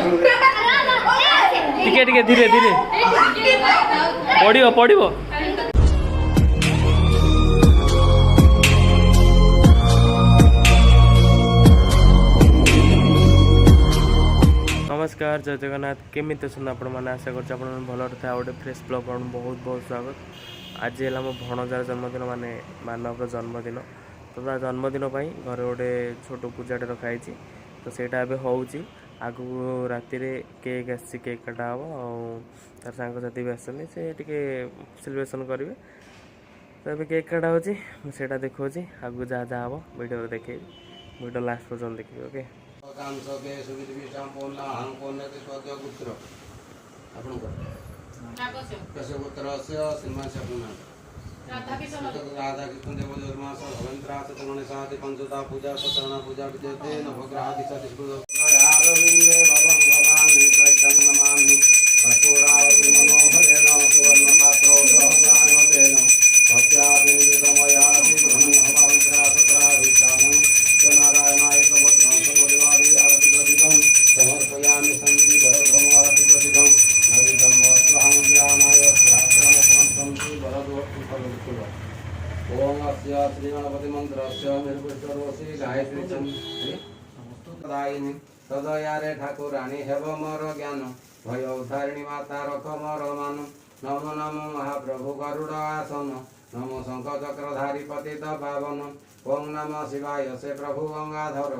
टिके टिके धीरे धीरे पड़िबो पड़िबो। नमस्कार जय जगन्नाथ केमी अच्छा आपण मैंने आशा कर भल था गोटे फ्रेश ब्लॉग बहुत बहुत स्वागत। आज है मो भणजार जन्मदिन माने मानव जन्मदिन तो ता जन्मदिन घर गोटे छोट पूजाटे रखाई तो सेटा ए हूँ आगु राति केक आसी केक कटा हम तार सांगसाथी भी आसनी से सेलिब्रेशन करेंगे तो ये केक कटा होटा देखा आगु जहाँ जहाँ हम वीडियो देखे वीडियो लास्ट पर्यटन देखिए ओके। राधाकृष्ण देव जन्मास भवंत्रास गणेशादि पंचदा पूजा सतरणा पूजा विजयते नवग्रहादि सतिस्कृते भवं भवानि त्वयं नमामि कस्तूरावति मनोहरेण सुवर्णपात्रो सहस्राणतेन भक्त्यादिनिवेदमयाति ब्रह्मण्य भवंत्रासत्राभिष्टानं च नारायणाय समग्रं सर्वदेवादि आरति प्रदितं समर्पयामि सन्ति भरभमारति प्रदितं नविदं वस्त्रहं ज्ञानाय प्रार्थनां वरदोस्तु सर्वकुल ओम अस्य श्री गणपति मंत्रस्य निर्पुष्टरोषि गायत्री चंद्रदायिनी सदयारे ठाकुराणी हेव मोर ज्ञान भय उद्धारिणी माता रख मोर मान नमो नमो महाप्रभु गरुड़ आसन नमो शंख चक्रधारी पतित पावन ओम नमः शिवाय से प्रभु गंगाधर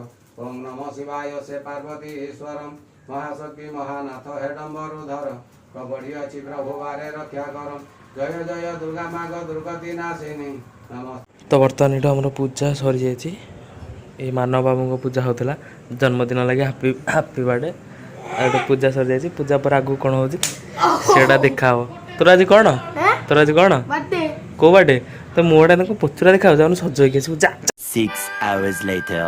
ओम नमः शिवाय से पार्वती ईश्वरम महाशक्ति महानाथ हेडम्बरुधर कबड्डी अच्छी प्रभु बारे रक्षा करम जय जय दुर्गा माँ दुर्गति नाशिनी। तो बर्तमान ये आम पूजा सरी जाइए ये मानव बाबू को पूजा होता जन्मदिन लगे हापी हापी बर्थडे आगे पूजा सरी जाइए पूजा पर आगू कौन हो देखा हो तोर आज कौन तोर आज कौन कौ बर्थडे तो मुझे पचरा देखा जा सज हो 6 hours later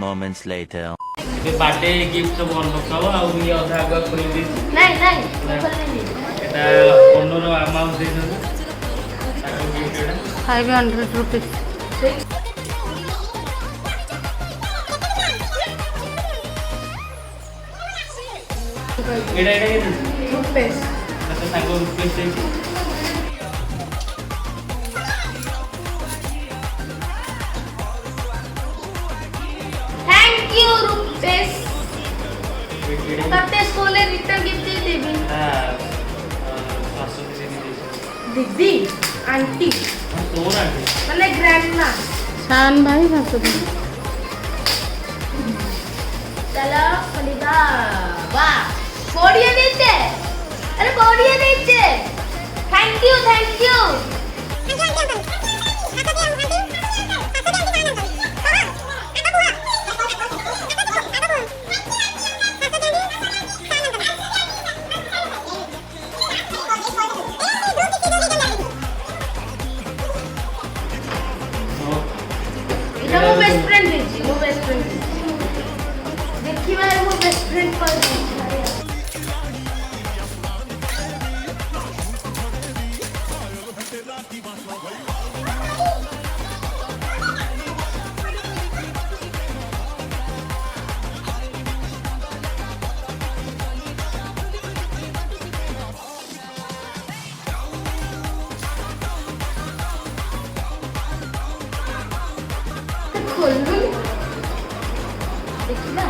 moments later. ये बाटे गिफ्ट सब अनबॉक्स हो आ ये अधा आग खोल दी नहीं खोलनी एटा ओनर अमाउंट दे दो ताको गिफ्ट एटा 500 rupees. एटा एटा टूथपेस्ट तो sago rupees they thank you Rupesh तते स्कूल रिटर्न गिफ्ट दे देबी हां सरस्वती से दी दीदी आंटी तोर आंटी माने ग्रैंडमा शान भाई भासुदी. चलो खरीदा वाह कोडिया देते अरे कोडिया देते थैंक यू इधर वो बेस्ट फ्रेंड देखी वो बेस्ट फ्रेंड देखी मैं वो बेस्ट फ्रेंड पर खोल लूं देखिला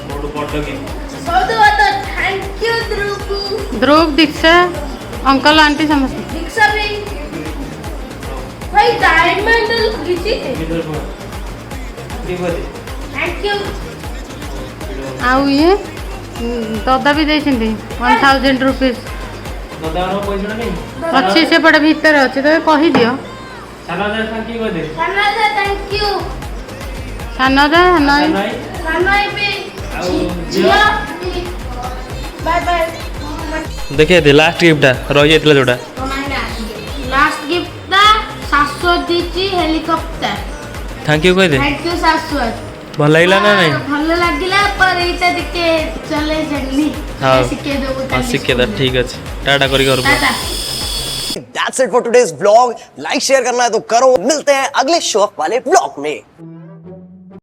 मोड़ पड़ो की बहुत thank you Dhruv Dhruv Diksha uncle aunty समस्त. दीक्षा भी भाई डायमंड किसी इधर को दीपदे थैंक यू आउ ये दादा भी देछिंदी 1000 rupees. दादारो पैसा नहीं अच्छी से पड़े भीतर अच्छे तो कही दियो. साला दे थैंक यू दे कन्नड़ थैंक यू सानदा नई नहीं कन्नड़ भी आओ जिया बाय बाय देखिए दे लास्ट गिफ्ट रही जाइतला जोटा लास्ट गिफ्ट दा शाश्वत दीची हेलीकॉप्टर थैंक यू कह दे थैंक यू शाश्वत भल लागला ना नहीं भल लागिला पर एटा देखे चले जल्दी हाँ। सिके देबो हाँ सिक्के दा ठीक अच्छे टाटा करी घर Tata That's it for today's vlog. Like share करना है तो करो. मिलते हैं अगले शौक वाले vlog में.